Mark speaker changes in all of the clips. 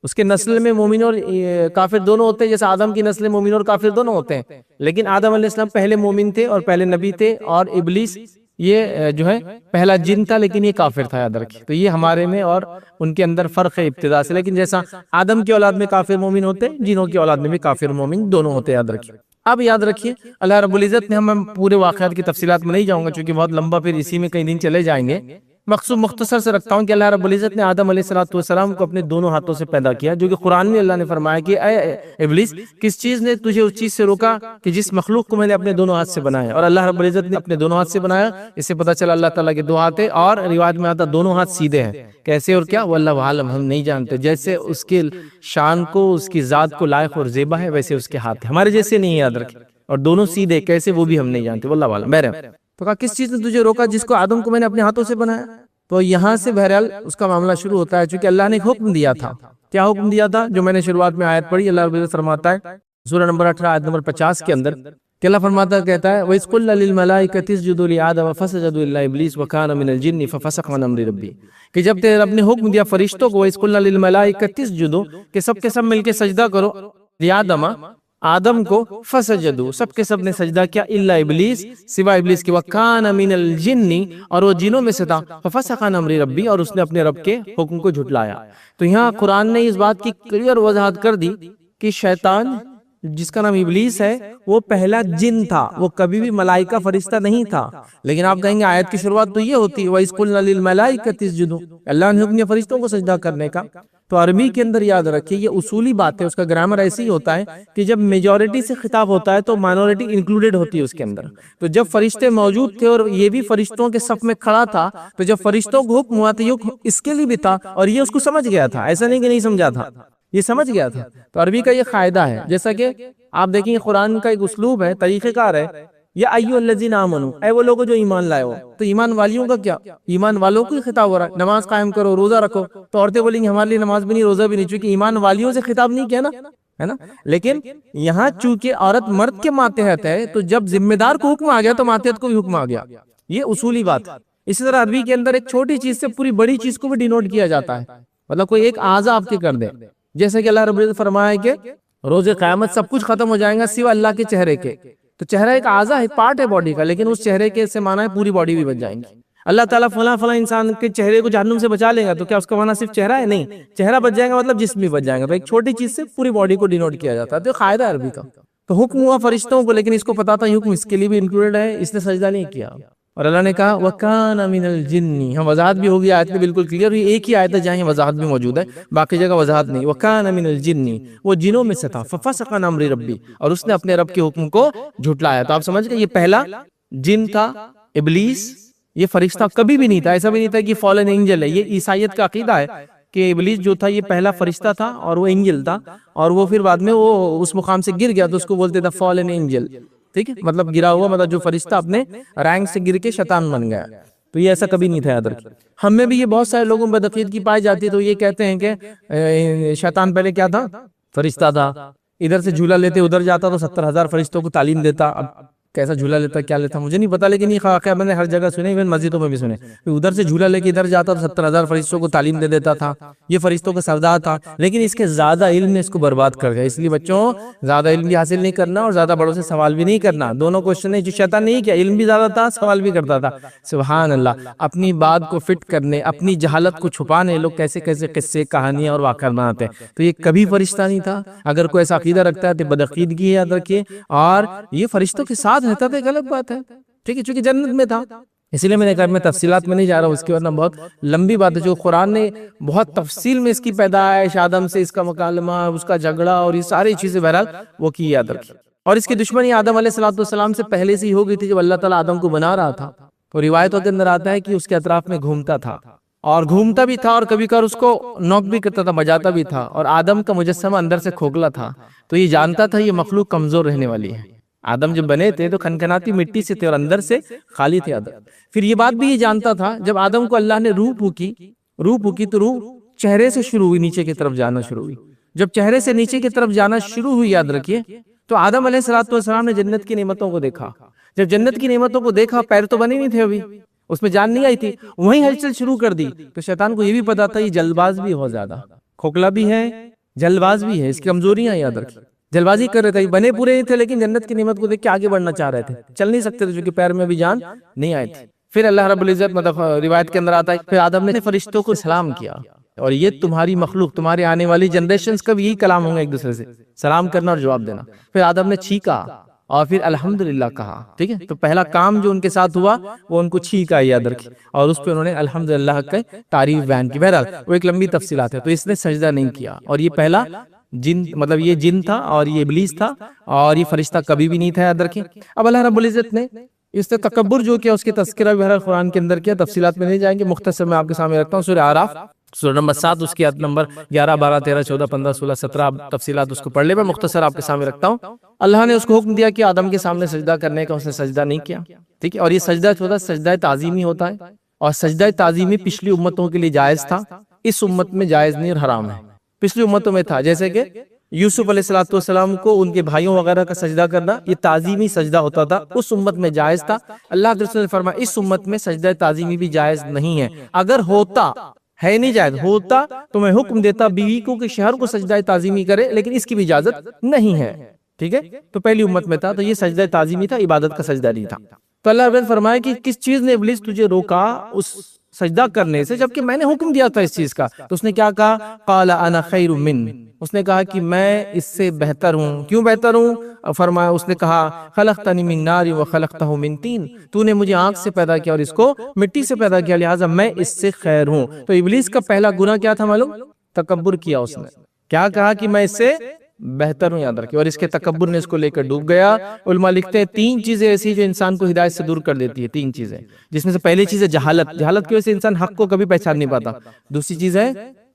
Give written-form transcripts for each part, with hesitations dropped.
Speaker 1: اس کے نسل میں مومن اور کافر دونوں ہوتے ہیں، جیسے آدم کی نسل مومن اور کافر دونوں ہوتے ہیں، لیکن آدم علیہ السلام پہلے مومن تھے اور پہلے نبی تھے، اور ابلیس یہ جو ہے پہلا جن تھا لیکن یہ کافر تھا، یاد رکھیں۔ تو یہ ہمارے میں اور ان کے اندر فرق ہے ابتدا سے، لیکن جیسا آدم کی اولاد میں کافر مومن ہوتے ہیں، جنوں کی اولاد میں بھی کافر مومن دونوں ہوتے ہیں، یاد رکھیں۔ اب یاد رکھیے اللہ رب العزت نے، ہم پورے واقعات کی تفصیلات میں نہیں جاؤں گا چونکہ بہت لمبا، پھر اسی میں کئی دن چلے جائیں گے، مختصر سے رکھتا ہوں کہ اللہ رب العزت نے آدم علیہ السلام کو اپنے دونوں ہاتھوں سے پیدا کیا، جو کہ قرآن میں اللہ نے فرمایا کہ اے ابلیس، کس چیز نے تجھے اس چیز سے روکا کہ جس مخلوق کو میں نے اپنے دونوں ہاتھ سے بنایا؟ اور اللہ رب العزت نے اپنے دونوں ہاتھ سے بنایا، اس سے پتہ چلا اللہ تعالیٰ کے دو ہاتھ ہیں، اور روایت میں آتا دونوں ہاتھ سیدھے ہیں، کیسے اور کیا واللہ عالم، ہم نہیں جانتے۔ جیسے اس کی شان کو، اس کی ذات کو لائق اور زیبا ہے، ویسے اس کے ہاتھ ہیں، ہمارے جیسے نہیں، یاد رکھیں، اور دونوں سیدھے کیسے وہ بھی ہم نہیں جانتے، واللہ عالم۔ بہرحال تو کہا کس چیز نے تجھے روکا جس کو آدم کو میں نے اپنے ہاتھوں سے بنایا؟ تو یہاں سے بہرحال اس کا معاملہ شروع ہوتا ہے، چونکہ اللہ نے ایک حکم دیا تھا۔ کیا حکم دیا تھا؟ جو میں نے شروعات میں آیت پڑھی، اللہ رب العزت فرماتا ہے سورہ نمبر 18 آیت نمبر 50 کے اندر کہ اللہ فرماتا کہتا ہے وَإِذْ قُلْنَا لِلْمَلَائِكَةِ اسْجُدُوا لِآدَمَ فَسَجَدُوا إِلَّا إِبْلِيسَ وَكَانَ مِنَ الْجِنِّ فَفَسَقَ عَنْ أَمْرِ رَبِّهِ، کہ جب تیرے رب نے حکم دیا فرشتوں کو وَإِذْ قُلْنَا لِلْمَلَائِكَةِ اسْجُدُوا، کہ سب کے سب مل کے سجدہ کرو، لِآدَمَ، آدم کو، فسجدوا، سب کے سب نے سجدہ کیا، الا ابلیس، سوا ابلیس کے، وکان من الجن، اور وہ جنوں میں سے تھا، ففسق عن امر ربی، اور اس نے اپنے رب کے حکم کو جھٹلایا۔ تو یہاں قرآن نے اس بات کی کلیئر وضاحت کر دی کہ شیطان جس کا نام ابلیس ہے وہ پہلا جن تھا، وہ کبھی بھی ملائکہ فرشتہ نہیں تھا۔ لیکن آپ کہیں گے آیت کی شروعات تو یہ ہوتی ہے وَإِذْ قُلْنَا لِلْمَلَائِكَةِ اسْجُدُوا، اللہ نے حکم دیا فرشتوں کو سجدہ کرنے کا۔ تو عربی کے اندر یاد رکھیے یہ اصولی بات ہے، اس کا گرامر ایسے ہی ہوتا ہے کہ جب میجورٹی سے خطاب ہوتا ہے تو مائنورٹی انکلوڈڈ ہوتی ہے اس کے اندر۔ تو جب فرشتے موجود تھے اور یہ بھی فرشتوں کے صف میں کھڑا تھا، تو جب فرشتوں کو حکم ہوا تو یہ اس کے لیے بھی تھا، اور یہ اس کو سمجھ گیا تھا، ایسا نہیں کہ نہیں سمجھا تھا، یہ سمجھ گیا تھا۔ تو عربی کا یہ قاعدہ ہے، جیسا کہ آپ دیکھیں قرآن کا ایک اسلوب ہے، طریقہ کار ہے، یا ایھا الذین آمنو، اے وہ لوگوں جو ایمان لائے ہو۔ تو ایمان والیوں کا کیا؟ ایمان والوں کو ہی خطاب ہو رہا ہے، نماز قائم کرو، روزہ رکھو۔ تو عورتیں بولیں گی ہمارے لیے نماز بھی نہیں، روزہ بھی نہیں، چونکہ ایمان والیوں سے خطاب نہیں کیا نا، ہے نا۔ لیکن یہاں چونکہ عورت مرد کے ماتحت ہے، تو جب ذمہ دار کو حکم آ گیا تو ماتحت کو بھی حکم آ گیا، یہ اصولی بات ہے۔ اسی طرح عربی کے اندر ایک چھوٹی چیز سے پوری بڑی چیز کو بھی ڈینوٹ کیا جاتا ہے، مطلب کوئی ایک اعضا آپ کے کر دے، جیسے کہ اللہ رب العزت فرمایا کہ روز قیامت سب کچھ ختم ہو جائے گا سوا اللہ کے چہرے کے۔ تو چہرہ ایک اعضا ہے، پارٹ ہے باڈی کا، لیکن اس چہرے کے سے معنی ہے پوری باڈی بھی بچ جائیں گی۔ اللہ تعالیٰ فلاں فلاں انسان کے چہرے کو جہنم سے بچا لے گا، تو کیا اس کا معنی صرف چہرہ ہے؟ نہیں، چہرہ بچ جائے گا مطلب جسم بھی بچ جائے گا۔ تو ایک چھوٹی چیز سے پوری باڈی کو ڈینوٹ کیا جاتا ہے، تو قاعدہ عربی کا۔ تو حکم ہوا فرشتوں کو، لیکن اس کو پتا تھا حکم اس کے لیے بھی انکلوڈڈ ہے، اس نے سجدہ نہیں کیا، اور اللہ نے کہا وَكَانَ مِنَ الْجِنِّ، ہم وضاحت بھی ہوگی، آیت میں بالکل کلیئر ہوئی، ایک ہی آیت ہے جہاں وضاحت بھی موجود ہے، باقی جگہ وضاحت نہیں۔ وَكَانَ مِنَ الْجِنِّ، وہ جنوں میں سے تھا، فَفَسَقَ عَنْ أَمْرِ رَبِّهِ، اور اس نے اپنے رب کے حکم کو جھٹلایا۔ تو آپ سمجھ گئے یہ پہلا جن تھا ابلیس، یہ فرشتہ کبھی بھی نہیں تھا، ایسا بھی نہیں تھا کہ فالن اینجل ہے۔ یہ عیسائیت کا عقیدہ ہے کہ ابلیس جو تھا یہ پہلا فرشتہ تھا اور وہ اینجل تھا، اور وہ پھر بعد میں وہ اس مقام سے گر گیا تو اس کو بولتے تھا فالن اینجل، ٹھیک ہے، مطلب گرا ہوا، مطلب جو فرشتہ اپنے رینک سے گر کے شیطان بن گیا۔ تو یہ ایسا کبھی نہیں تھا، یاد رکھیں۔ ہم میں بھی یہ بہت سارے لوگوں میں بدعقیدگی پائی جاتی ہے، تو یہ کہتے ہیں کہ شیطان پہلے کیا تھا؟ فرشتہ تھا، ادھر سے جھولا لیتے ادھر جاتا تو 70,000 فرشتوں کو تعلیم دیتا۔ اب کیسا جھولا لیتا کیا لیتا مجھے نہیں پتا، لیکن یہ واقعہ میں نے ہر جگہ سنے، ایون مسجدوں میں بھی سنے، ادھر سے جھولا لے کے ادھر جاتا تو 70,000 فرشتوں کو تعلیم دے دیتا تھا، یہ فرشتوں کا سردار تھا۔ لیکن اس کے زیادہ علم نے اس کو برباد کر گیا، اس لیے بچوں زیادہ علم بھی حاصل نہیں کرنا اور زیادہ بڑوں سے سوال بھی نہیں کرنا۔ دونوں کوشچن ہے جو شیطان نہیں کیا، علم بھی زیادہ تھا، سوال بھی کرتا تھا۔ سبحان اللہ، اپنی بات کو فٹ کرنے، اپنی جہالت کو چھپانے لوگ کیسے کیسے قصے، کہانیاں اور واقعات بناتے ہیں۔ تو یہ کبھی فرشتہ نہیں تھا۔ اگر کوئی ایسا عقیدہ رکھتا ہے تو بدعقیدگی ہے، یاد رکھیے، اور یہ فرشتوں کے ساتھ رہتا تھا، غلط بات ہے، ٹھیک ہے، چونکہ جنت میں تھا۔ اسی لیے میں نے کہا میں تفصیلات میں نہیں جا رہا ہوں، اس کے ورنہ بہت لمبی بات ہے، جو قرآن نے بہت تفصیل میں اس کی پیدائش، آدم سے اس کا مکالمہ، اس کا جھگڑا اور یہ ساری چیزیں بہرحال وہ کی، یاد رکھیں۔ اور اس کی دشمنی آدم علیہ السلام سے پہلے سے ہی ہو گئی تھی، جب اللہ تعالیٰ آدم کو بنا رہا تھا۔ تو روایتوں کے اندر آتا ہے کہ اس کے اطراف میں گھومتا تھا، اور گھومتا بھی تھا، اور کبھی کبھار اس کو نوک بھی کرتا تھا، بجاتا بھی تھا، اور آدم کا مجسمہ اندر سے کھوکھلا تھا، تو یہ جانتا تھا یہ مخلوق کمزور رہنے والی ہے۔ آدم جب بنے تھے تو کھنکھناتی مٹی سے تھے اور اندر سے خالی تھے آدم۔ پھر یہ بات بھی یہ جانتا تھا، جب آدم کو اللہ نے روح پھونکی تو روح چہرے سے شروع ہوئی، نیچے کی طرف جانا شروع ہوئی۔ جب چہرے سے نیچے کی طرف جانا شروع ہوئی، یاد رکھیے، تو آدم علیہ السلام نے جنت کی نعمتوں کو دیکھا۔ جب جنت کی نعمتوں کو دیکھا، پیر تو بنے نہیں تھے ابھی، اس میں جان نہیں آئی تھی، وہیں ہلچل شروع کر دی۔ تو شیطان کو یہ بھی پتا تھا یہ جلد باز بھی ہو، زیادہ کھوکھلا بھی ہے جلد باز بھی ہے، اس کی کمزوریاں یاد رکھیں. جلد بازی کر رہے تھے، بنے پورے نہیں تھے لیکن جنت کی نعمت کو دیکھ کے آگے بڑھنا چاہ رہے تھے، چل نہیں سکتے تھے کیونکہ پیر میں بھی جان نہیں آئی تھی. پھر اللہ رب العزت مطلب روایت کے اندر آتا ہے پھر آدم نے فرشتوں کو سلام کیا، اور یہ تمہاری مخلوق، تمہارے آنے والی جنریشنز کا بھی یہی کلام ہوں گے ایک دوسرے سے، سلام کرنا اور جواب دینا. پھر آدم نے چھینکا اور پھر الحمدللہ کہا. ٹھیک ہے، تو پہلا کام جو ان کے ساتھ ہوا وہ ان کو چھینکا یاد رکھیں، اور اس پہ انہوں نے الحمدللہ کی تعریف بیان کی. بہرحال وہ ایک لمبی تفصیلات ہے. تو اس نے سجدہ نہیں کیا، اور یہ پہلا جن مطلب یہ جن تھا اور یہ ابلیس تھا، اور یہ فرشتہ کبھی بھی نہیں تھا یاد رکھیں. اب اللہ رب العزت نے اس نے تکبر جو کیا اس کی تذکرہ بھی بہرحال قرآن کے اندر کیا، تفصیلات میں نہیں جائیں گے، مختصر میں آپ کے سامنے رکھتا ہوں. سورہ اعراف سورہ نمبر 7 اس کی آیت نمبر 11 12 13 14 15 16 17 تفصیلات اس کو پڑھ لے. میں مختصر آپ کے سامنے رکھتا ہوں. اللہ نے اس کو حکم دیا کہ آدم کے سامنے سجدہ کرنے کا، اس نے سجدہ نہیں کیا. ٹھیک ہے، اور یہ سجدہ ہوتا ہے سجدہ تعظیمی ہوتا ہے، اور سجدہ تعظیمی پچھلی امتوں کے لیے جائز تھا، اس امت میں جائز نہیں اور حرام ہے. پچھلی امتوں میں تھا، جیسے کہ یوسف علیہ السلام کو ان کے بھائیوں وغیرہ کا سجدہ کرنا یہ تعظیمی سجدہ ہوتا تھا، اس امت میں جائز تھا. اللہ کے رسول نے فرمایا اس امت میں سجدہ تعظیمی بھی جائز نہیں ہے. اگر ہوتا ہے نہیں جائز ہوتا تو میں حکم دیتا بیوی کو کہ شوہر کو سجدہ تعظیمی کرے، لیکن اس کی بھی اجازت نہیں ہے. ٹھیک ہے، تو پہلی امت میں تھا تو یہ سجدہ تعظیمی تھا، عبادت کا سجدہ نہیں تھا. تو اللہ نے فرمایا کہ کس چیز نے ابلیس تجھے روکا اس سجدہ کرنے سے جبکہ میں نے حکم دیا تھا اس چیز کا؟ تو اس نے کیا کہا؟ قال انا خیر من، اس نے کہا کہ میں اس سے بہتر ہوں. کیوں بہتر ہوں؟ فرمایا اس نے کہا خلقتنی من نار وخلقتہ من طین، تو نے مجھے آگ سے پیدا کیا اور اس کو مٹی سے پیدا کیا، لہٰذا میں اس سے خیر ہوں. تو ابلیس کا پہلا گناہ کیا تھا معلوم؟ تکبر کیا. اس نے کیا کہا کہ میں اس سے بہتر ہوں، یاد رکھیں، اور اس کے تکبر نے اس کو لے کر ڈوب گیا. علماء لکھتے ہیں 3 چیزیں ایسی جو انسان کو ہدایت سے دور کر دیتی ہے. 3 چیزیں، جس میں سے پہلی چیز ہے جہالت. جہالت کی وجہ سے انسان حق کو کبھی پہچان نہیں پاتا. دوسری چیز ہے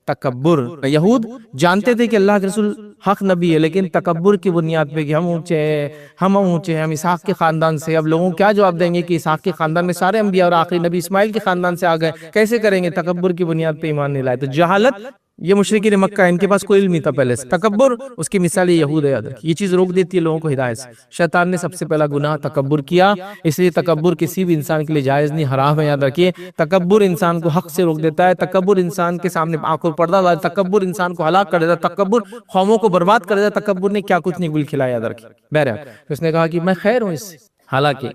Speaker 1: تکبر. یہود جانتے تھے کہ اللہ کے رسول حق نبی ہے، لیکن تکبر کی بنیاد پہ کہ ہم اونچے ہیں، ہم اسحاق کے خاندان سے. اب لوگوں کیا جواب دیں گے کہ اسحاق کے خاندان میں سارے انبیاء اور آخری نبی اسماعیل کے خاندان سے آ گئے، کیسے کریں گے؟ تکبر کی بنیاد پہ ایمان نہیں لائے. تو جہالت، یہ مشرکین مکہ ان کے پاس کوئی علم نہیں تھا پہلے سے. تکبر اس کی مثال یہود ہے، یاد رکھیں. یہ چیز روک دیتی ہے لوگوں کو ہدایت سے. شیطان نے سب سے پہلا گناہ تکبر کیا، اس لیے تکبر کسی بھی انسان کے لیے جائز نہیں، حرام ہے. یاد رکھیے تکبر انسان کو حق سے روک دیتا ہے، تکبر انسان کے سامنے آنکھوں پردہ ڈالتا ہے، تکبر انسان کو ہلاک کر دیتا ہے، تکبر قوموں کو برباد کر دیتا ہے. تکبر نے کیا کچھ نہیں گل کھلایا. یاد رکھیے. بہرحال اس نے کہا کہ میں خیر ہوں اس سے، حالانکہ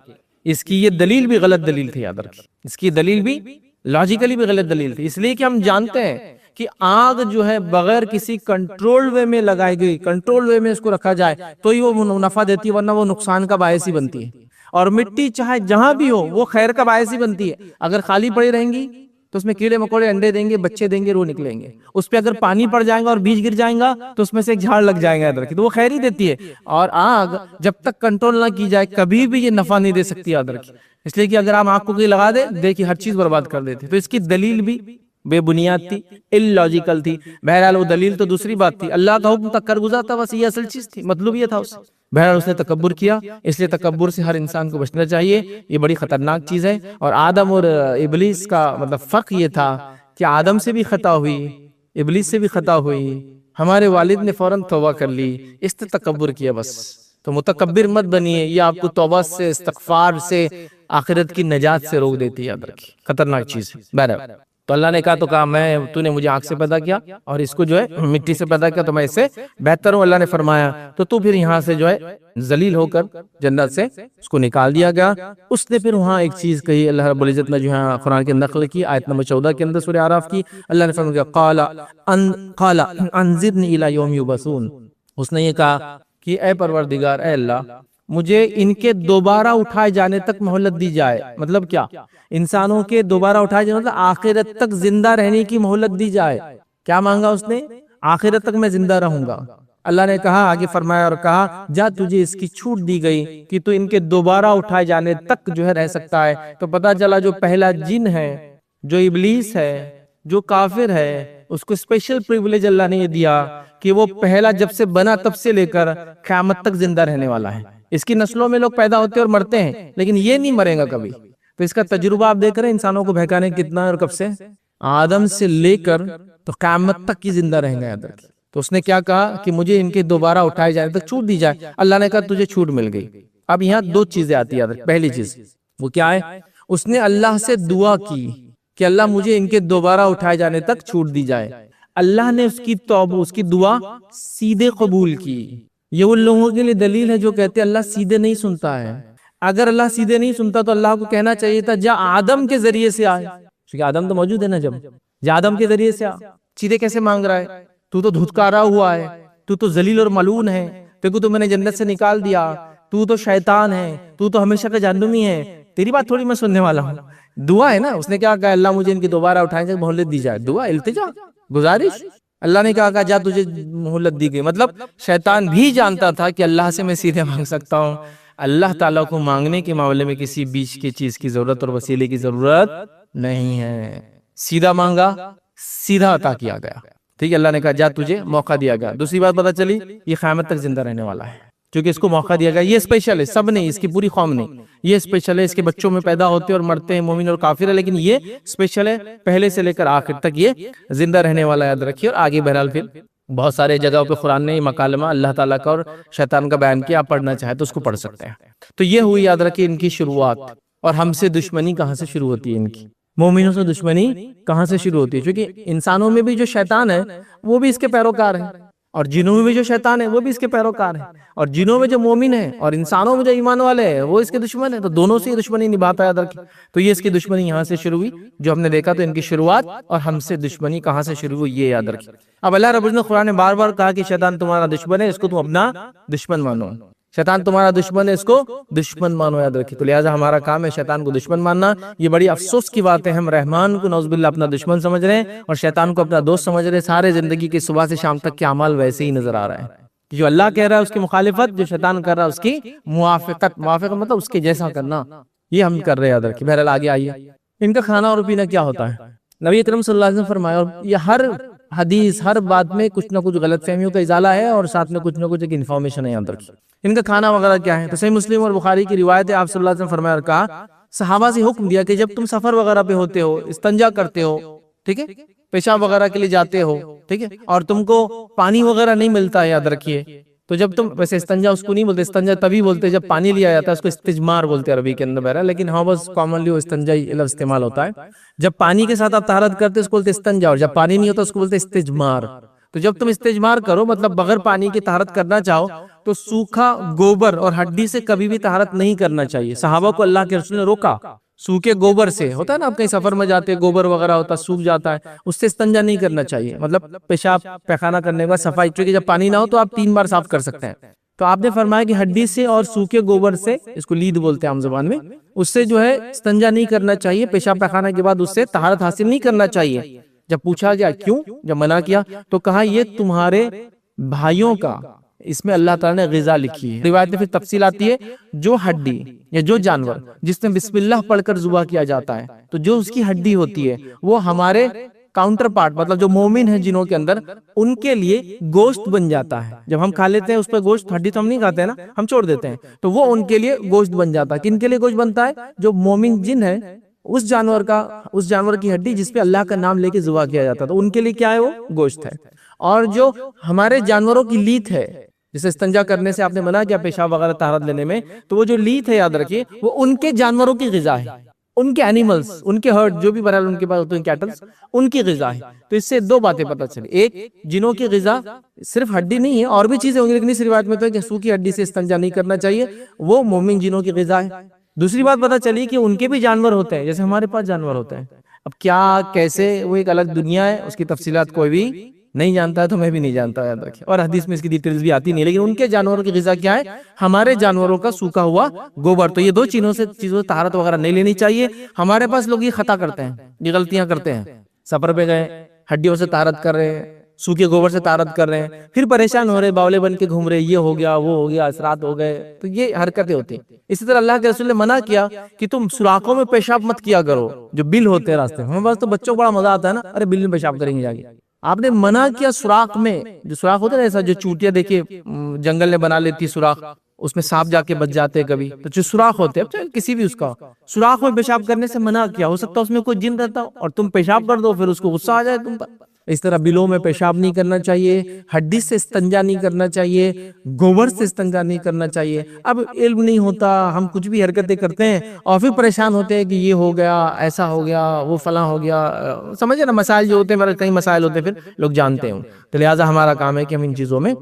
Speaker 1: اس کی یہ دلیل بھی غلط دلیل تھی. یاد رکھیے اس کی دلیل بھی لاجیکلی بھی غلط دلیل تھی، اس لیے کہ ہم جانتے ہیں کہ آگ جو ہے بغیر کسی کنٹرول وے میں لگائی گئی، کنٹرول وے میں اس کو رکھا جائے تو ہی وہ نفع دیتی ہے، ورنہ وہ نقصان کا باعث ہی بنتی ہے. اور مٹی چاہے جہاں بھی ہو وہ خیر کا باعث ہی بنتی ہے. اگر خالی پڑی رہیں گی تو اس میں کیڑے مکوڑے انڈے دیں گے، بچے دیں گے، رو نکلیں گے. اس پہ اگر پانی پڑ جائے گا اور بیج گر جائے گا تو اس میں سے ایک جھاڑ لگ جائے گا، تو وہ خیر ہی دیتی ہے. اور آگ جب تک کنٹرول نہ کی جائے کبھی بھی یہ نفع نہیں دے سکتی. یاد رکھیے. اس لیے کہ اگر آپ آگ کو کوئی لگا دے دیکھیے ہر چیز برباد کر دیتے. تو اس کی دلیل بھی بے بنیاد تھی، اللاجیکل تھی. بہرحال وہ دلیل تو دوسری بات تھی، اللہ کا حکم تک کر گزرا تھا، بس یہ اصل چیز تھی، مطلب یہ تھا اس سے. بہرحال اس نے تکبر کیا، اس لیے تکبر سے ہر انسان کو بچنا چاہیے، یہ بڑی خطرناک چیز ہے. اور آدم اور ابلیس کا مطلب فرق یہ تھا کہ آدم سے بھی خطا ہوئی، ابلیس سے بھی خطا ہوئی، ہمارے والد نے فوراً توبہ کر لی، اس نے تکبر کیا بس. تو متکبر مت بنیے، یہ آپ کو توبہ سے، استغفار سے، آخرت کی نجات سے روک دیتی ہے. یاد رکھیے خطرناک چیز ہے. بہرحال تو اللہ نے کہا، تو کہا تو نے مجھے آگ سے پیدا کیا اور اس کو جو ہے مٹی سے پیدا کیا، تو میں اس سے بہتر ہوں. اللہ نے فرمایا تو پھر یہاں سے جو ہے ذلیل ہو کر جنت سے اس کو نکال دیا گیا. اس نے پھر وہاں ایک چیز کہی، اللہ رب العزت نے جو ہے قرآن کے نقل کی آیت نمبر 14 کے اندر سورہ اعراف کی. اللہ نے فرمایا قال انظرنی الی یوم یبعثون. اس نے یہ کہا کہ اے پروردگار، اے اللہ، مجھے ان کے دوبارہ اٹھائے جانے تک مہلت دی جائے. مطلب کیا؟ انسانوں کے دوبارہ اٹھائے جانے مطلب آخرت تک زندہ رہنے کی مہلت دی جائے. کیا مانگا اس نے؟ آخرت تک میں زندہ رہوں گا. اللہ نے کہا، آگے فرمایا اور کہا جا تجھے اس کی چھوٹ دی گئی کہ تو ان کے دوبارہ اٹھائے جانے تک جو ہے رہ سکتا ہے. تو پتا چلا جو پہلا جن ہے، جو ابلیس ہے، جو کافر ہے، اس کو اسپیشل پریویلیج اللہ نے یہ دیا کہ وہ پہلا جب سے بنا تب سے لے کر قیامت تک زندہ رہنے والا ہے. اس کی نسلوں میں لوگ پیدا ہوتے اور مرتے ہیں لیکن یہ نہیں مرے گا کبھی. تو اس کا تجربہ آپ دیکھ رہے ہیں انسانوں کو بہکانے کتنا ہے، اور کب سے؟ آدم سے لے کر تو قیامت تک کی زندہ رہیں گے. یاد رکھیں. تو اس نے کیا کہا کہ مجھے ان کے دوبارہ اٹھائے جانے تک چھوٹ دی جائے. اللہ نے کہا تجھے چھوٹ مل گئی. اب یہاں 2 چیزیں آتی ہیں. پہلی چیز وہ کیا ہے؟ اس نے اللہ سے دعا کی کہ اللہ مجھے ان کے دوبارہ اٹھائے جانے تک چھوٹ دی جائے. اللہ نے اس کی توبہ، اس کی دعا سیدھے قبول کی۔ یہ ان لوگوں کے لیے دلیل ہے جو کہتے ہیں اللہ سیدھے نہیں سنتا ہے۔ اگر اللہ سیدھے نہیں سنتا تو اللہ کو کہنا چاہیے تھا جا آدم کے ذریعے سے آئے، کیونکہ آدم تو موجود ہے نا، جا آدم کے ذریعے سے آ، سیدھے کیسے مانگ رہا ہے؟ تو دھتکارا ہوا ہے، تو ذلیل اور ملعون ہے، تیرے کو تو میں نے جنت سے نکال دیا، تو شیطان ہے، تو ہمیشہ کا جہنمی ہے، تیری بات تھوڑی میں سننے والا ہوں۔ دعا ہے نا، اس نے کیا کہا؟ اللہ مجھے ان کی دوبارہ اٹھائیں سے مہلت دی جائے، دعا، التجا، گزارش۔ اللہ نے کہا جا تجھے مہلت دی گئی، مطلب شیطان بھی جانتا تھا کہ اللہ سے میں سیدھے مانگ سکتا ہوں۔ اللہ تعالیٰ کو مانگنے کے معاملے میں کسی بیچ کی چیز کی ضرورت اور وسیلے کی ضرورت نہیں ہے، سیدھا مانگا سیدھا عطا کیا گیا، ٹھیک ہے۔ اللہ نے کہا جا تجھے موقع دیا گیا۔ دوسری بات پتہ چلی، یہ قیامت تک زندہ رہنے والا ہے، کیونکہ اس کو موقع دیا گیا۔ یہ اسپیشل ہے، سب نہیں، اس کی پوری قوم نہیں، یہ اسپیشل ہے۔ اس کے بچوں میں پیدا ہوتے اور مرتے ہیں مومن اور کافر ہے، لیکن یہ اسپیشل ہے، پہلے سے لے کر آخر تک یہ زندہ رہنے والا، یاد رکھیے۔ اور آگے بہرحال پھر بہت سارے جگہوں پہ قرآن نے مکالمہ اللہ تعالیٰ کا اور شیطان کا بیان کیا، آپ پڑھنا چاہے تو اس کو پڑھ سکتے ہیں۔ تو یہ ہوئی، یاد رکھیے، ان کی شروعات۔ اور ہم سے دشمنی کہاں سے شروع ہوتی ہے ان کی؟ مومنوں سے دشمنی کہاں سے شروع ہوتی ہے؟ کیونکہ انسانوں میں بھی جو شیطان ہے وہ بھی اس کے پیروکار ہیں، اور جنوں میں بھی جو شیطان ہے وہ بھی اس کے پیروکار ہیں، اور جنوں میں جو مومن ہیں اور انسانوں میں جو ایمان والے ہیں وہ اس کے دشمن ہیں، تو دونوں سے یہ دشمنی نبھاتا ہے، یاد رکھیں۔ تو یہ اس کی دشمنی یہاں سے شروع ہوئی جو ہم نے دیکھا، تو ان کی شروعات اور ہم سے دشمنی کہاں سے شروع ہوئی یہ یاد رکھیں۔ اب اللہ رب العزت نے قرآن میں بار بار کہا کہ شیطان تمہارا دشمن ہے، اس کو تم اپنا دشمن مانو، شیطان تمہارا دشمن ہے، اس کو دشمن مانو، یاد رکھیں۔ تو لہٰذا ہمارا کام ہے شیطان کو دشمن ماننا۔ یہ بڑی افسوس کی بات ہے، ہم رحمان کو نعوذ باللہ اپنا دشمن سمجھ رہے ہیں اور شیطان کو اپنا دوست سمجھ رہے ہیں۔ سارے زندگی کے صبح سے شام تک کے اعمال ویسے ہی نظر آ رہا ہے، جو اللہ کہہ رہا ہے اس کی مخالفت، جو شیطان کر رہا ہے اس کی موافقت۔ موافقت مطلب اس کے جیسا کرنا، یہ ہم کر رہے ہیں، یاد رکھیں۔ بہرحال آگے آئیے، ان کا کھانا اور پینا کیا ہوتا ہے؟ نبی اکرم صلی اللہ علیہ وسلم فرمایا، اور یہ ہر حدیث، ہر بات میں کچھ نہ کچھ غلط فہمیوں کا ازالہ ہے اور ساتھ میں کچھ نہ کچھ ایک انفارمیشن ہے، یاد رکھیں۔ ان کا کھانا وغیرہ کیا ہے؟ تو صحیح مسلم اور بخاری کی روایت ہے، آپ صلی اللہ علیہ وسلم فرمایا اور کہا، صحابہ سے حکم دیا کہ جب تم سفر وغیرہ پہ ہوتے ہو، استنجا کرتے ہو، ٹھیک ہے، پیشاب وغیرہ کے لیے جاتے ہو، ٹھیک ہے، اور تم کو پانی وغیرہ نہیں ملتا ہے، یاد رکھیے، تو جب تم، ویسے استنجا اس کو نہیں بولتے، استنجا تبھی بولتے جب پانی لیا جاتا ہے، اس کو استجمار بولتے ہیں عربی کے اندر بہرحال، لیکن ہاں بس کامنلی وہ استنجا ہی لفظ استعمال ہوتا ہے۔ جب پانی کے ساتھ آپ طہارت کرتے اس کو بولتے استنجا، اور جب پانی نہیں ہوتا اس کو بولتے استجمار۔ تو جب تم استجمار کرو، مطلب بغیر پانی کی طہارت کرنا چاہو، تو سوکھا گوبر اور ہڈی سے کبھی بھی طہارت نہیں کرنا چاہیے۔ صحابہ کو اللہ کے رسول نے روکا، سوکھے گوبر سے، ہوتا ہے نا آپ کہیں سفر میں جاتے گوبر وغیرہ ہوتا سوکھ جاتا ہے، اس سے استنجا نہیں کرنا چاہیے، مطلب پیشاب پیخانہ کرنے کے بعد صفائی، چونکہ جب پانی نہ ہو تو آپ 3 بار صاف کر سکتے ہیں۔ تو آپ نے فرمایا کہ ہڈی سے اور سوکھے گوبر سے، اس کو لید بولتے ہیں عام زبان میں، اس سے جو ہے استنجا نہیں کرنا چاہیے، پیشاب پیخانہ کے بعد اس سے طہارت حاصل نہیں کرنا چاہیے۔ جب پوچھا گیا کیوں، جب منع کیا تو کہا یہ تمہارے بھائیوں کا، اس میں اللہ تعالیٰ نے غذا لکھی ہے۔ روایت میں پھر تفصیل آتی ہے، جو ہڈی یا جو جانور جس میں بسم اللہ پڑھ کر ذبح کیا جاتا ہے، تو جو اس کی ہڈی ہوتی ہے وہ ہمارے کاؤنٹر پارٹ، مطلب جو مومن ہیں جنوں کے اندر، ان کے لیے گوشت بن جاتا ہے۔ جب ہم کھا لیتے ہیں اس پہ گوشت، ہڈی تو ہم نہیں کھاتے ہیں نا، ہم چھوڑ دیتے ہیں، تو وہ ان کے لیے گوشت بن جاتا ہے۔ کن کے لیے گوشت بنتا ہے؟ جو مومن جن ہے، اس جانور کی ہڈی جس پہ اللہ کا نام لے کے ذبح کیا جاتا ہے، تو ان کے لیے کیا ہے؟ وہ گوشت ہے۔ اور جو ہمارے جانوروں کی لیت ہے، جسے استنجا کرنے سے آپ نے منع کیا پیشاب وغیرہ طہارت لینے میں، تو وہ جو لیت ہے یاد رکھیے، وہ ان کے جانوروں کی غذا ہے، ان کے اینیملز، ان کے ہرڈ جو بھی بہرحال ان کے پاس ہوتے ہیں کیٹلز، ان کی غذا ہے۔ تو اس سے 2 باتیں پتہ چلی، ایک جنوں کی غذا صرف ہڈی نہیں ہے، اور بھی چیزیں ہوں گی، لیکن اس روایت میں تو ہے کہ سوکھی ہڈی سے استنجا نہیں کرنا چاہیے، وہ مومن جنوں کی غذا ہے۔ دوسری بات پتہ چلی کہ ان کے بھی جانور ہوتے ہیں جیسے ہمارے پاس جانور ہوتے ہیں۔ اب کیا کیسے، وہ ایک الگ دنیا ہے، اس کی تفصیلات کوئی بھی نہیں جانتا ہے، تو میں بھی نہیں جانتا، یاد رکھیں، اور حدیث میں اس کی ڈیٹیلز بھی آتی نہیں، لیکن ان کے جانوروں کی غذا کیا ہے؟ ہمارے جانوروں کا سوکھا ہوا گوبر۔ تو یہ 2 چیزوں سے طہارت وغیرہ نہیں لینی چاہیے۔ ہمارے پاس لوگ یہ خطا کرتے ہیں، یہ غلطیاں کرتے ہیں، سفر پہ گئے ہڈیوں سے طہارت کر رہے ہیں، سوکھے گوبر سے طہارت کر رہے ہیں، پھر پریشان ہو رہے، باولے بن کے گھوم رہے، یہ ہو گیا وہ ہو گیا، اثرات ہو گئے، تو یہ حرکتیں ہوتی ہیں۔ اسی طرح اللہ کے رسول نے منع کیا کہ تم سوراخوں میں پیشاب مت کیا کرو، جو بل ہوتے ہیں راستے میں۔ ہمارے پاس تو بچوں کو بڑا مزہ آتا ہے نا، ارے بل میں پیشاب کریں گے جا کے، آپ نے منع کیا سوراخ میں، جو سوراخ ہوتا ہے نا، ایسا جو چوٹیاں دیکھیے جنگل میں بنا لیتی سوراخ، اس میں سانپ جا کے بچ جاتے ہیں کبھی، تو جو سوراخ ہوتے ہیں کسی بھی اس کا، سوراخ میں پیشاب کرنے سے منع کیا۔ ہو سکتا ہے اس میں کوئی جن رہتا ہو اور تم پیشاب کر دو، پھر اس کو غصہ آ جائے تم پر، اس طرح بلوں میں پیشاب نہیں کرنا چاہیے، ہڈی سے استنجا نہیں کرنا چاہیے، گوبر سے استنجا نہیں کرنا چاہیے۔ اب علم نہیں ہوتا، ہم کچھ بھی حرکتیں کرتے ہیں اور پھر پریشان ہوتے ہیں کہ یہ ہو گیا، ایسا ہو گیا، وہ فلاں ہو گیا، سمجھے نا مسائل جو ہوتے ہیں، میرے کئی مسائل ہوتے ہیں پھر لوگ جانتے ہیں، تو لہٰذا ہمارا کام ہے کہ ہم ان چیزوں میں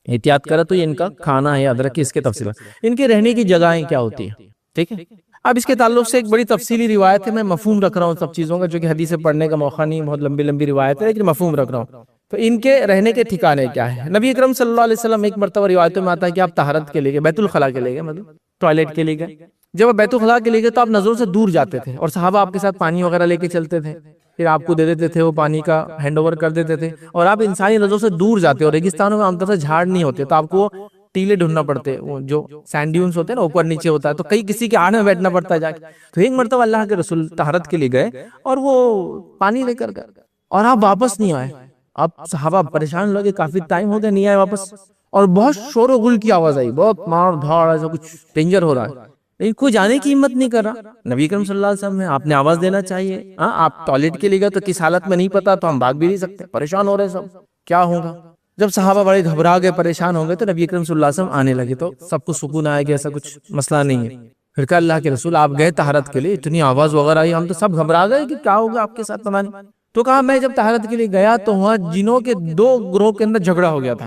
Speaker 1: احتیاط کریں۔ تو یہ ان کا کھانا ہے، یاد رکھیں اس کے تفصیل، ان کے رہنے کی جگہیں کیا ہوتی ہیں، ٹھیک ہے۔ اب اس کے تعلق سے ایک بڑی تفصیلی روایت ہے، میں مفہوم رکھ رہا ہوں سب چیزوں کا، جو کہ حدیث پڑھنے کا موقع نہیں، بہت لمبی لمبی روایت ہے لیکن مفہوم رکھ رہا ہوں۔ تو ان کے رہنے کے ٹھکانے کیا ہے؟ نبی اکرم صلی اللہ علیہ وسلم ایک مرتبہ روایتوں میں آتا ہے کہ آپ طہارت کے لیے گئے، بیت الخلاء کے لیے گئے، مطلب ٹوائلٹ کے لیے گئے۔ جب آپ بیت الخلاء کے لیے گئے تو آپ نظروں سے دور جاتے تھے اور صحابہ آپ کے ساتھ پانی وغیرہ لے کے چلتے تھے، پھر آپ کو دے دیتے تھے، وہ پانی کا ہینڈ اوور کر دیتے تھے، اور آپ انسانی نظروں سے دور جاتے، اور ریگستانوں میں عام طور سے جھاڑ نہیں ہوتے تو آپ کو ٹیلے ڈھونڈنا پڑتے، وہ جو سینڈ ڈیونز ہوتے ہیں نا، اوپر نیچے ہوتا ہے، تو کئی کسی کے آڑ میں بیٹھنا پڑتا ہے جا کے۔ تو ایک مرتبہ اللہ کے رسول طہارت کے لیے گئے اور وہ پانی لے کر گئے اور آپ واپس نہیں آئے۔ اب صحابہ پریشان لوگ، کافی ٹائم ہو گیا نہیں آئے واپس، اور بہت شور و غل کی آواز آئی، بہت مار دھاڑ، ایسا کچھ ڈینجر ہو رہا ہے، لیکن کوئی جانے کی ہمت نہیں کر رہا۔ نبی کریم صلی اللہ علیہ وسلم نے آپ نے آواز دینا چاہیے، ہاں آپ ٹوائلٹ کے لیے گئے تو کس حالت میں نہیں پتا، تو ہم بھاگ بھی نہیں سکتے، پریشان ہو رہے سب، کیا ہوگا؟ جب صحابہ بڑے گھبرا گئے، پریشان ہو گئے، تو نبی کریم صلی اللہ علیہ وسلم آنے لگے، تو سب کو سکون آیا کہ ایسا کچھ مسئلہ نہیں ہے۔ پھر کہا اللہ کے رسول آپ گئے طہارت کے لیے، اتنی آواز وغیرہ آئی، ہم تو سب گھبرا گئے کہ کیا ہوگا آپ کے ساتھ، پتہ نہیں۔ تو کہا میں جب طہارت کے لیے گیا تو وہاں جنوں کے دو گروہ کے اندر جھگڑا ہو گیا تھا،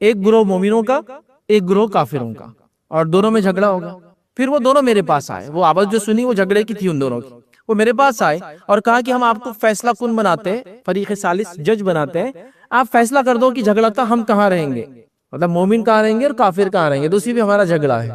Speaker 1: ایک گروہ مومنوں کا، ایک گروہ کافروں کا، اور دونوں میں جھگڑا ہو گیا۔ پھر وہ دونوں میرے پاس آئے، وہ آواز جو سنی وہ جھگڑے کی تھی ان دونوں کی، وہ میرے پاس آئے اور کہا کہ ہم آپ کو فیصلہ کن بناتے ہیں، فریق ثالث جج بناتے ہیں، آپ فیصلہ کر دو کہ جھگڑا تھا ہم کہاں رہیں گے، مطلب مومن کہاں رہیں گے اور کافر کہاں رہیں گے، دوسری بھی ہمارا جھگڑا ہے،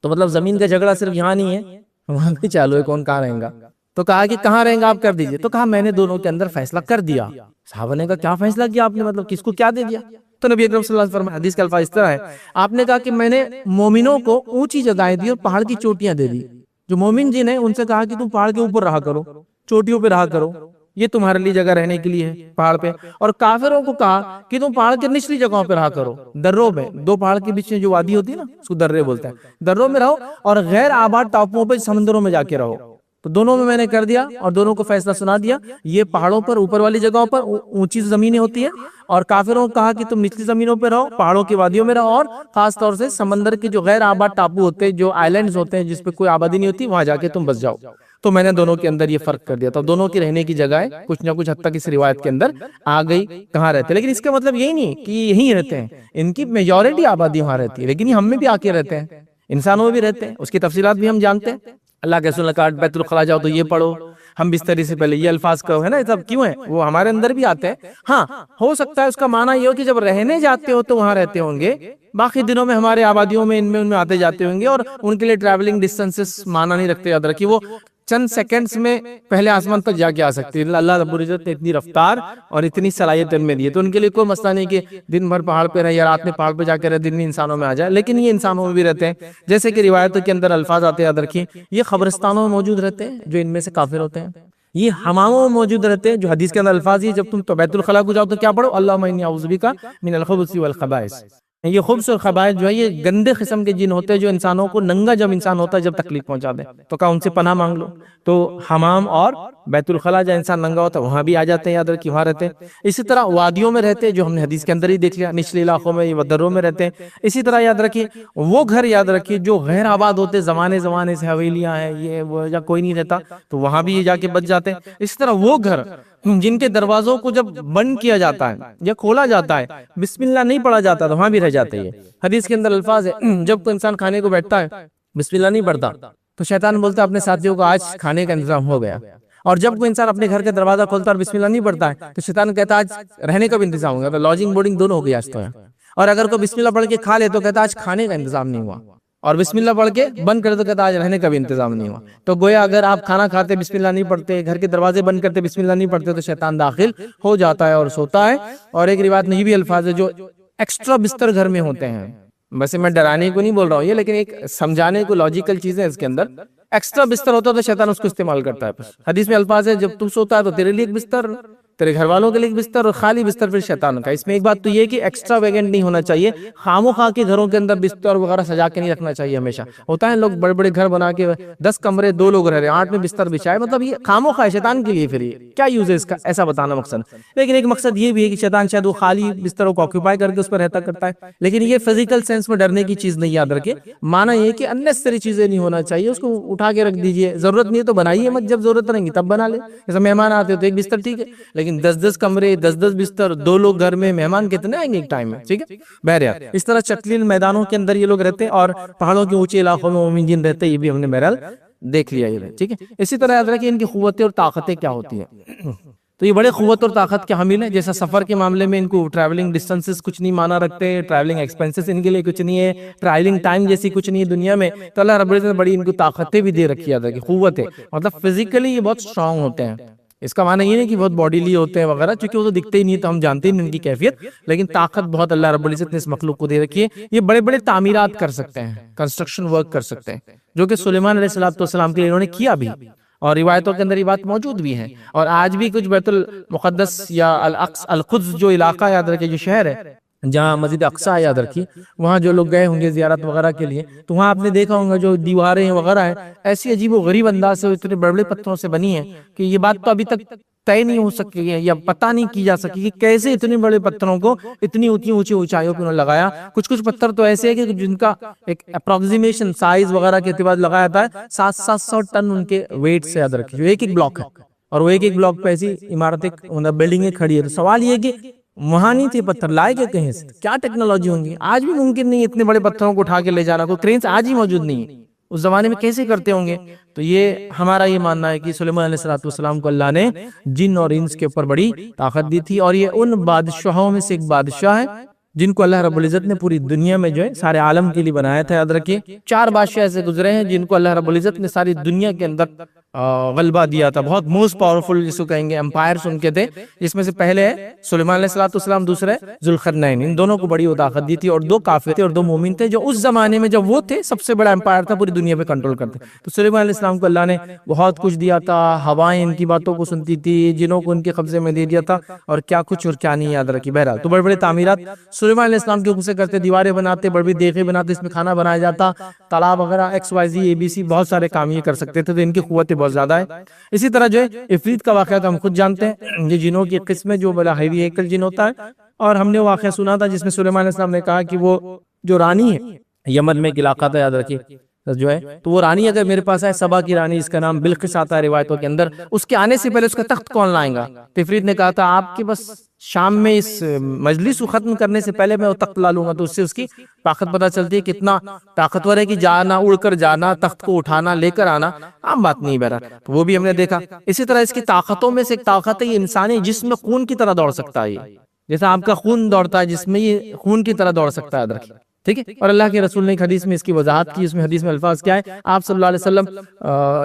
Speaker 1: تو مطلب زمین کا جھگڑا صرف یہاں نہیں ہے، وہاں بھی چالو ہے، کون کہاں رہیں گا۔ تو کہا کہ کہاں رہیں گا آپ کر دیجئے، تو کہا میں نے دونوں کے اندر فیصلہ کر دیا۔ صحابہ نے کہا کیا فیصلہ کیا آپ نے، مطلب کس کو کیا دے دیا؟ تو نبی اکرم صلی اللہ علیہ وسلم حدیث کے الفاظ اس طرح ہے، آپ نے کہا کہ میں نے مومنوں کو اونچی جگہیں دی اور پہاڑ کی چوٹیاں دے دی، جو مومن جن ہیں ان سے کہا کہ تم پہاڑ کے اوپر رہا کرو، چوٹیوں پہ رہا کرو، یہ تمہارے لیے جگہ رہنے کے لیے ہے پہاڑ پہ، اور کافروں کو کہا کہ تم پہاڑ کے نچلی جگہوں پہ رہا کرو، دروں میں، دو پہاڑ کے بیچ میں جو وادی ہوتی ہے نا اس کو درے بولتے ہیں، دروں میں رہو، اور غیر آباد ٹاپوؤں پہ سمندروں میں جا کے رہو۔ تو دونوں میں نے کر دیا اور دونوں کو فیصلہ سنا دیا، یہ پہاڑوں پر اوپر والی جگہوں پر اونچی زمینیں ہوتی ہیں، اور کافروں کو کہا کہ تم نچلی زمینوں پہ رہو، پہاڑوں کی وادیوں میں رہو، اور خاص طور سے سمندر کے جو غیر آباد ٹاپو ہوتے ہیں، جو آئلینڈز ہوتے ہیں جس پہ کوئی آبادی نہیں ہوتی، وہاں جا کے تم بس جاؤ۔ تو میں نے دونوں کے اندر یہ فرق کر دیا، تو دونوں کی رہنے کی جگہیں کچھ نہ کچھ حد تک اس روایت کے اندر آ گئی کہاں رہتے، لیکن اس کا مطلب یہی نہیں کہ یہیں رہتے ہیں، ان کی میجورٹی آبادی وہاں رہتی ہے، لیکن یہ ہم میں بھی آ کے رہتے ہیں، انسانوں میں بھی رہتے ہیں، اس کی تفصیلات بھی ہم جانتے ہیں۔ اللہ کے رسول نے کہا بیت الخلاء جاؤ تو یہ پڑھو، ہم بستری سے پہلے یہ الفاظ کہو، ہے نا، یہ سب کیوں ہیں، وہ ہمارے اندر بھی آتے ہیں۔ ہاں ہو سکتا ہے اس کا معنی یہ ہو کہ جب رہنے جاتے ہو تو وہاں رہتے ہوں گے، باقی دنوں میں ہمارے آبادیوں میں ان میں آتے جاتے ہوں گے، اور ان کے لیے ٹریولنگ ڈسٹنسز معنی نہیں رکھتے، یاد رکھیے وہ چند سیکنڈز میں پہلے آسمان تک جا کے آ سکتی ہے، اللہ رب العزت نے اتنی رفتار اور اتنی صلاحیت ان میں دی ہے، تو ان کے لیے کوئی مسئلہ نہیں کہ دن بھر پہاڑ پہ رہے یا رات میں پہاڑ پہ جا کے رہے، دن میں انسانوں میں آ جائے، لیکن یہ انسانوں میں بھی رہتے ہیں، جیسے کہ روایتوں کے اندر الفاظ آتے ہیں، یاد رکھیے یہ قبرستانوں میں موجود رہتے ہیں جو ان میں سے کافر ہوتے ہیں، یہ حماموں میں موجود رہتے ہیں جو حدیث کے اندر الفاظ یہ، جب تم تو بیت الخلاء کو جاؤ تو کیا پڑھو، اللہم انی اعوذ بک من الخبث والخبائث، یہ خبث اور خبائث جو ہے یہ گندے قسم کے جن ہوتے ہیں جو انسانوں کو ننگا جب انسان ہوتا ہے جب تکلیف پہنچا دے، تو کہا ان سے پناہ مانگ لو۔ تو حمام اور بیت الخلاء جب انسان ننگا ہوتا ہے وہاں بھی آ جاتے ہیں، یاد رکھیے وہاں رہتے ہیں۔ اسی طرح وادیوں میں رہتے ہیں جو ہم نے حدیث کے اندر ہی دیکھ لیا، نچلے علاقوں میں یہ دروں میں رہتے ہیں۔ اسی طرح یاد رکھیے وہ گھر یاد رکھیے جو غیر آباد ہوتے، زمانے سے حویلیاں ہیں یہ وہ، یا کوئی نہیں رہتا تو وہاں بھی یہ جا کے بچ جاتے ہیں۔ اسی طرح وہ گھر جن کے دروازوں کو جب بند کیا جاتا ہے یا کھولا جاتا ہے، بسم اللہ نہیں پڑھا جاتا تو وہاں بھی رہ جاتے ہیں۔ حدیث کے اندر الفاظ ہے جب کوئی انسان کھانے کو بیٹھتا ہے بسم اللہ نہیں پڑھتا تو شیطان بولتا ہے اپنے ساتھیوں کو آج کھانے کا انتظام ہو گیا، اور جب کوئی انسان اپنے گھر کا دروازہ کھولتا ہے اور بسم اللہ نہیں پڑھتا ہے تو شیطان کہتا ہے آج رہنے کا بھی انتظام ہو گیا، تو لاجنگ بورڈنگ دونوں ہو گیا آج تو ہے۔ اور اگر کوئی بسم اللہ پڑھ کے کھا لے تو کہتا ہے آج کھانے کا انتظام نہیں ہوا، اور بسم اللہ پڑھ کے بند کرے تو کہتا ہے آج رہنے کا بھی انتظام نہیں ہوا۔ تو گویا اگر آپ کھانا کھاتے بسم اللہ نہیں پڑھتے، گھر کے دروازے بند کرتے بسم اللہ نہیں پڑھتے، تو شیطان داخل ہو جاتا ہے اور سوتا ہے۔ اور ایک روایت میں یہ بھی الفاظ ہے جو ایکسٹرا بستر گھر میں ہوتے ہیں، ویسے میں ڈرانے کو نہیں بول رہا ہوں یہ، لیکن ایک سمجھانے کو لاجیکل چیز ہے اس کے اندر، ایکسٹرا بستر ہوتا ہے تو شیطان اس کو استعمال کرتا ہے۔ حدیث میں الفاظ ہے جب تو سوتا ہے تو تیرے لیے ایک بستر تیرے گھر والوں کے لیے ایک بستر اور خالی بستر پھر شیطان کا. اس میں ایک بات تو یہ کہ ایکسٹرا ویگنٹ نہیں ہونا چاہیے, خام و خواہ کے گھروں کے اندر بستر وغیرہ سجا کے نہیں رکھنا چاہیے. ہمیشہ ہوتا ہے لوگ بڑے بڑے گھر بنا کے 10 کمرے 2 لوگ رہ رہے ہیں 8 میں بستر بچھائے, مطلب یہ خام و خواہ شیطان کے لیے, پھر یہ کیا یوز ہے اس کا, ایسا بتانا مقصد. لیکن ایک مقصد یہ بھی ہے کہ شیطان شاید وہ خالی بستروں کو آکوپائی کر کے اس پر رہتا کرتا ہے, لیکن یہ فزیکل سینس میں ڈرنے کی چیز نہیں, یاد رکھے. معنی یہ کہ اننیسری چیزیں نہیں ہونا چاہیے, اس کو اٹھا کے رکھ دیجئے, ضرورت نہیں ہے تو بنائیے مت, جب ضرورت رہیں گی تب بنا لے. جیسے مہمان آتے ہو تو ایک بستر ٹھیک ہے, لیکن 10 کمرے 10 بستر, 2 لوگ گھر میں, مہمان کتنے آئیں گے ایک ٹائم میں, ٹھیک ہے. بہرحال اس طرح چٹلیل میدانوں کے اندر یہ لوگ رہتے ہیں, اور پہاڑوں کے اونچے علاقوں میں مومن جن رہتے ہیں, یہ بھی ہم نے بہرحال دیکھ لیا یہ, ٹھیک ہے. اسی طرح یاد رکھیں ان کی قوتیں اور طاقتیں کیا ہوتی ہیں. تو یہ بڑے قوت اور طاقت کے حامل ہیں. جیسا سفر کے معاملے میں ان کو ٹریولنگ ڈسٹنسز کچھ نہیں مانا رکھتے, ٹریولنگ ایکسپینسز ان کے لیے کچھ نہیں ہے, ٹریولنگ ٹائم جیسی کچھ نہیں ہے دنیا میں. تو اللہ رب العزت نے بڑی ان کو طاقتیں بھی دے رکھی ہے, قوتیں, مطلب فزیکلی یہ بہت اسٹرانگ ہوتے ہیں. اس کا معنی یہ نہیں کہ بہت باڈیلی ہوتے ہیں وغیرہ, چونکہ وہ تو دکھتے ہی نہیں تو ہم جانتے ہی نہیں ان کی کیفیت, لیکن طاقت بہت اللہ رب العزت نے اس مخلوق کو دے رکھی ہے. یہ بڑے بڑے تعمیرات کر سکتے ہیں, کنسٹرکشن ورک کر سکتے ہیں, جو کہ سلیمان علیہ السلام کے لیے انہوں نے کیا بھی, اور روایتوں کے اندر یہ بات موجود بھی ہے. اور آج بھی کچھ بیت المقدس یا القدس جو علاقہ یاد رکھے, جو شہر ہے جہاں مسجد اقصی یاد رکھی, وہاں جو لوگ گئے ہوں گے زیارت وغیرہ کے لیے, تو وہاں آپ نے دیکھا ہوگا جو دیواریں وغیرہ ہیں ایسی عجیب و غریب انداز سے اتنے بڑے بڑے پتھروں سے بنی ہیں کہ یہ بات تو ابھی تک طے نہیں ہو سکی ہے, یا پتہ نہیں کی جا سکی کہ کیسے اتنے بڑے پتھروں کو اتنی اونچی اونچائیوں پہ انہوں نے لگایا. کچھ پتھر تو ایسے ہیں کہ جن کا ایک اپروکسیمیشن سائز وغیرہ کے اعتبار لگایا تھا 700 ٹن ان کے ویٹ سے یاد رکھیے, جو ایک بلاک ہے, اور وہ ایک بلاک پہ ایسی عمارتیں بلڈنگیں کھڑی ہے. تو سوال یہ کہ وہاں نہیں تھے پتھر, لائے گئے کہیں سے, کیا ٹیکنالوجی ہوں گی. آج بھی ممکن نہیں اتنے بڑے پتھروں کو اٹھا کے لے جانا, کوئی کرینز آج ہی موجود نہیں ہے, اس زمانے میں کیسے کرتے ہوں گے. تو یہ ہمارا یہ ماننا ہے کہ سلیمان علیہ السلام کو اللہ نے جن اور انس کے اوپر بڑی طاقت دی تھی, اور یہ ان بادشاہوں میں سے ایک بادشاہ ہے جن کو اللہ رب العزت نے پوری دنیا میں جو ہے سارے عالم کے لیے بنایا تھا. یاد رکھیے 4 بادشاہ ایسے گزرے ہیں جن کو اللہ رب العزت نے ساری دنیا کے اندر غلبہ دیا تھا, بہت موسٹ پاورفل جس کو کہیں گے امپائرز ان کے تھے, جس میں سے پہلے ہے سلیمان علیہ السلام, دوسرے ذوالقرنین. ان دونوں کو بڑی طاقت دی تھی, اور 2 کافر تھے اور 2 مومن تھے, جو اس زمانے میں جب وہ تھے سب سے بڑا امپائر تھا, پوری دنیا پہ کنٹرول کرتے. تو سلیمان علیہ السلام کو اللہ نے بہت کچھ دیا تھا, ہوائیں ان کی باتوں کو سنتی تھی, جنوں کو ان کے قبضے میں دے دیا تھا, اور کیا کچھ اور کیا نہیں یاد رکھی. بہرحال تو بڑے بڑے تعمیرات سلیمان علیہ السلام کے حکم سے کرتے, دیواریں بناتے, بڑے بڑے دیگیں بناتے, اس میں کھانا بنایا جاتا, تالاب وغیرہ XYZ ABC بہت سارے کام یہ کر سکتے تھے. تو ان کی قوتیں بہت زیادہ ہے. اسی طرح جو ہے عفریت کا واقعہ تو ہم خود جانتے ہیں, یہ جنوں کی قسم ہے جو بڑا ہیوی ہیکل جن ہوتا ہے, اور ہم نے واقعہ سنا تھا جس میں سلیمان علیہ السلام نے کہا کہ وہ جو رانی ہے یمن میں ایک علاقہ تھا, یاد رکھیے جو ہے, تو وہ رانی اگر میرے پاس آئے, سبا کی رانی, اس کا نام بلقیس آتا ہے روایتوں کے اندر, اس کے آنے سے پہلے اس کا تخت کون لائیں گا. تو عفریت نے کہا تھا آپ کے بس شام میں اس مجلس کو ختم کرنے سے پہلے میں وہ تخت لا لوں گا. تو اس سے اس کی طاقت پتہ چلتی ہے کتنا طاقتور ہے, کہ جانا, اڑ کر جانا, تخت کو اٹھانا, لے کر آنا عام بات نہیں. بہرحال تو وہ بھی ہم نے دیکھا. اسی طرح اس کی طاقتوں میں سے ایک طاقت ہے, یہ انسانی جسم میں خون کی طرح دوڑ سکتا ہے. جیسا آپ کا خون دوڑتا ہے جس میں, یہ خون کی طرح دوڑ سکتا ہے, یاد رکھیے, ٹھیک ہے. اور اللہ کے رسول نے ایک حدیث میں اس کی وضاحت کی. اس میں حدیث میں الفاظ کیا ہے, آپ صلی اللہ علیہ وسلم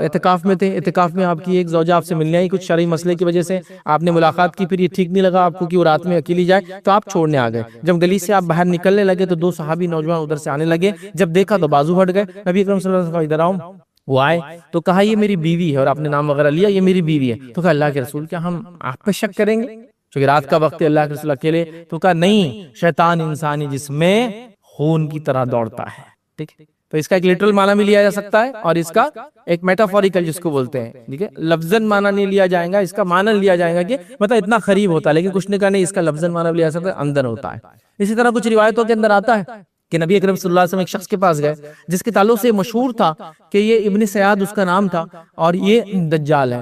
Speaker 1: اعتکاف میں تھے, اعتکاف میں آپ کی ایک زوجہ آپ سے ملنے آئی, کچھ شرعی مسئلے کی وجہ سے آپ نے ملاقات کی, پھر یہ ٹھیک نہیں لگا آپ کو کہ وہ رات میں اکیلی جائے, تو آپ چھوڑنے آ گئے. جب گلی سے آپ باہر نکلنے لگے تو 2 صحابی نوجوان ادھر سے آنے لگے, جب دیکھا تو بازو ہٹ گئے. نبی اکرم صلی اللہ علیہ وسلم ادھر آؤ, وہ آئے تو کہا یہ میری بیوی ہے, اور آپ نے نام وغیرہ لیا, یہ میری بیوی ہے. تو کہا اللہ کے رسول کیا ہم آپ پہ شک کریں گے, چونکہ رات کا وقت ہے, اللہ کے رسول اکیلے. تو کہا نہیں, شیطان انسانی جسم میں خون کی طرح دوڑتا ہے, ٹھیک ہے. تو اس کا ایک لٹرل معنی بھی لیا جا سکتا ہے, اور اس کا ایک میٹافوریکل جس کو بولتے ہیں, ٹھیک ہے, لفظاً معنی نہیں لیا جائے گا, اس کا معنی لیا جائے گا کہ مطلب اتنا قریب ہوتا ہے, لیکن کچھ نے کہا نہیں, اس کا لفظاً معنی بھی لیا جا سکتا ہے, اندر ہوتا ہے. اسی طرح کچھ روایتوں کے اندر آتا ہے کہ نبی اکرم صلی اللہ علیہ وسلم ایک شخص کے پاس گئے جس کے تعلق سے مشہور تھا کہ یہ ابن سیاد اس کا نام تھا, اور یہ دجال ہے.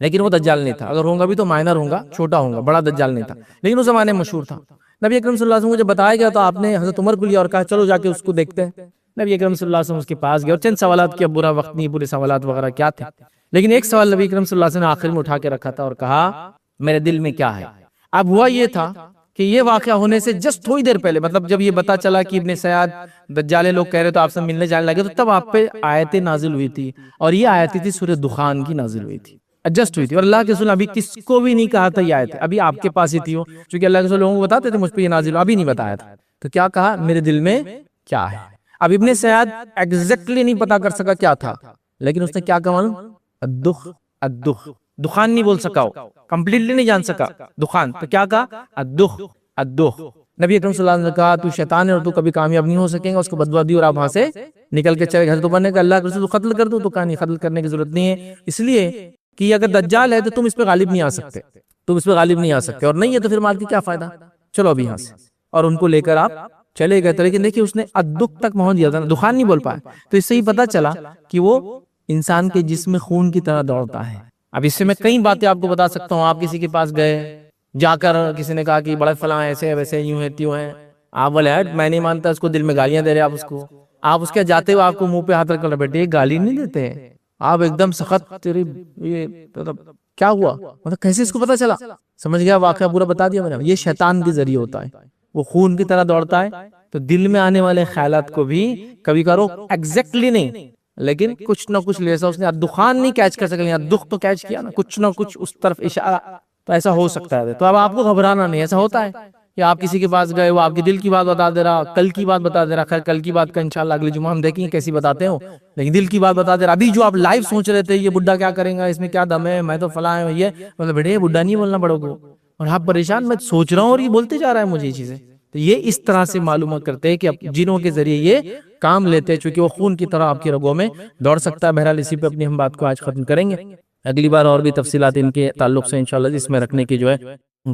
Speaker 1: لیکن وہ دجال نہیں تھا, اگر ہوں گا بھی تو مائنر ہوں گا, چھوٹا ہوں گا, بڑا دجال نہیں تھا, لیکن اس زمانے میں مشہور تھا. نبی اکرم صلی اللہ علیہ وسلم کو جب بتایا گیا تو آپ نے حضرت عمر کو لیا اور کہا چلو جا کے اس کو دیکھتے ہیں. نبی اکرم صلی اللہ علیہ وسلم اس کے پاس گئے, اور چند سوالات کیا, برا وقت نہیں, پورے سوالات وغیرہ کیا تھے, لیکن ایک سوال نبی اکرم صلی اللہ علیہ وسلم نے آخر میں اٹھا کے رکھا تھا اور کہا میرے دل میں کیا ہے. اب ہوا یہ تھا کہ یہ واقعہ ہونے سے جسٹ تھوڑی دیر پہلے, مطلب جب یہ پتا چلا کہ ابن سیاد دجالے لوگ کہہ رہے تو آپ سے ملنے جانے لگے, تو تب آپ پہ آیتیں نازل ہوئی تھی, اور یہ آیتیں تھی سورہ دخان کی نازل ہوئی تھی, ایڈجسٹ ہوئی تھی. اور اللہ کے رسول ابھی کس کو بھی نہیں کہا تھا یہ آیت, ابھی آپ کے پاس ہی تھی, چونکہ اللہ کے رسول لوگوں کو بتاتے تھے مجھ پہ یہ نازل ہو, ابھی نہیں بتایا تھا. تو کیا کہا, میرے دل میں کیا ہے. اب ابن سیاد ایگزیکٹلی نہیں پتا کر سکا کیا تھا, لیکن اس نے کیا کہا معلوم, الدخ الدخ, دخان نہیں بول سکا ہو، کمپلیٹلی نہیں جان سکا دخان، تو کیا کہا؟ الدخ، الدخ۔ نبی اکرم صلی اللہ علیہ وسلم نے کہا تو شیطان ہے اور تو کبھی کامیاب نہیں ہو سکیں گا، اس کو بددعا دی اور آپ وہاں سے نکل کے چلے گئے۔ حضرت عمر نے کہا اللہ کے رسول تو قتل کر دو، تو کہا نہیں، قتل کرنے کی ضرورت نہیں ہے، اس لیے کہ یہ اگر دجال ہے تو تم اس پہ غالب نہیں آ سکتے، تم اس پہ غالب نہیں آ سکتے، اور نہیں ہے تو پھر مال کی کیا فائدہ، چلو ابھی یہاں سے، اور ان کو لے کر آپ چلے گئے۔ لیکن دیکھیے اس نے الدخ تک پہنچ دیا تھا، دخان نہیں بول پایا، تو اس سے ہی پتا چلا کہ وہ انسان کے جسم میں خون کی طرح دوڑتا ہے۔ اب اس سے میں کئی باتیں آپ کو بتا سکتا ہوں۔ آپ کسی کے پاس گئے، جا کر کسی نے کہا کہ بڑا فلاں ایسے ویسے یوں ہے تیوں ہے، آپ بولے میں نہیں مانتا، اس کو دل میں گالیاں دے رہے آپ اس کو، آپ اس کے جاتے ہوئے آپ کو منہ پہ ہاتھ رکھ کر بیٹھے گالی نہیں دیتے ہیں، آپ ایک دم سخت، تیری یہ مطلب کیا ہوا، مطلب کیسے اس کو پتا چلا، سمجھ گیا، واقعہ پورا بتا دیا میں نے۔ یہ شیطان کے ذریعے ہوتا ہے، وہ خون کی طرح دوڑتا ہے، تو دل میں آنے والے خیالات کو بھی کبھی کرو ایگزیکٹلی نہیں، لیکن کچھ نہ کچھ لیسا اس نے دخان نہیں کیچ کر سکے، دکھ تو کیچ کیا نا، کچھ نہ کچھ اس طرف اشارہ، تو ایسا ہو سکتا ہے۔ تو اب آپ کو گھبرانا نہیں، ایسا ہوتا ہے کہ آپ کسی کے پاس گئے، وہ آپ کے دل کی بات بتا دے رہا، کل کی بات بتا دے رہا، خیر کل کی بات کا انشاءاللہ اگلے جمعہ ہم دیکھیں گے کیسی بتاتے ہو، لیکن دل کی بات بتا دے رہا۔ ابھی جو آپ لائیو سوچ رہے تھے یہ بڈھا کیا کریں گا، اس میں کیا دم ہے، میں تو فلاں ہے، یہ مطلب بیٹے بڈھا نہیں بولنا بڑوں کو، اور آپ پریشان، میں سوچ رہا ہوں اور یہ بولتے جا رہا ہے مجھے یہ چیزیں۔ تو یہ اس طرح سے معلومات کرتے ہیں کہ جنوں کے ذریعے یہ کام لیتے ہیں، چونکہ وہ خون کی طرح آپ کی رگوں میں دوڑ سکتا ہے۔ بہرحال اسی پہ اپنی ہم بات کو آج ختم کریں گے، اگلی بار اور بھی تفصیلات ان کے تعلق سے انشاءاللہ اس میں رکھنے کی جو ہے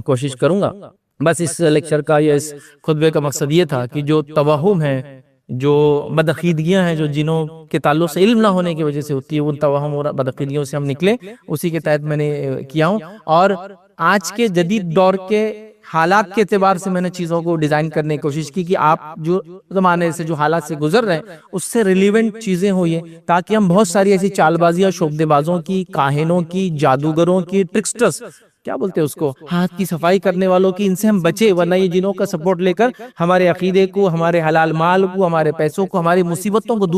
Speaker 1: کوشش کروں گا۔ بس اس لیکچر کا یا اس خطبے کا مقصد یہ تھا کہ جو توہم ہے، جو بدعقیدگیاں ہیں جو جنوں کے تعلق سے علم نہ ہونے کی وجہ سے ہوتی ہے، ان توہم اور بدعقیدگیوں سے ہم نکلیں، اسی کے تحت میں نے کیا ہوں۔ اور آج کے جدید دور کے حالات کے اعتبار سے میں نے چیزوں کو ڈیزائن کرنے کی کوشش کی کہ آپ جو زمانے سے جو حالات سے گزر رہے ہیں اس سے ریلیونٹ چیزیں ہوئی ہیں، تاکہ ہم بہت ساری ایسی چال بازیاں، شعبدے بازوں کی، کاہنوں کی، جادوگروں کی، ٹرکسٹرز کیا بولتے ہیں اس کو، ہاتھ کی صفائی کرنے والوں کی، ان سے ہم بچے، ورنہ یہ جنوں کا سپورٹ لے کر ہمارے عقیدے کو، ہمارے حلال مال کو، ہمارے پیسوں کو، ہماری مصیبتوں کو دور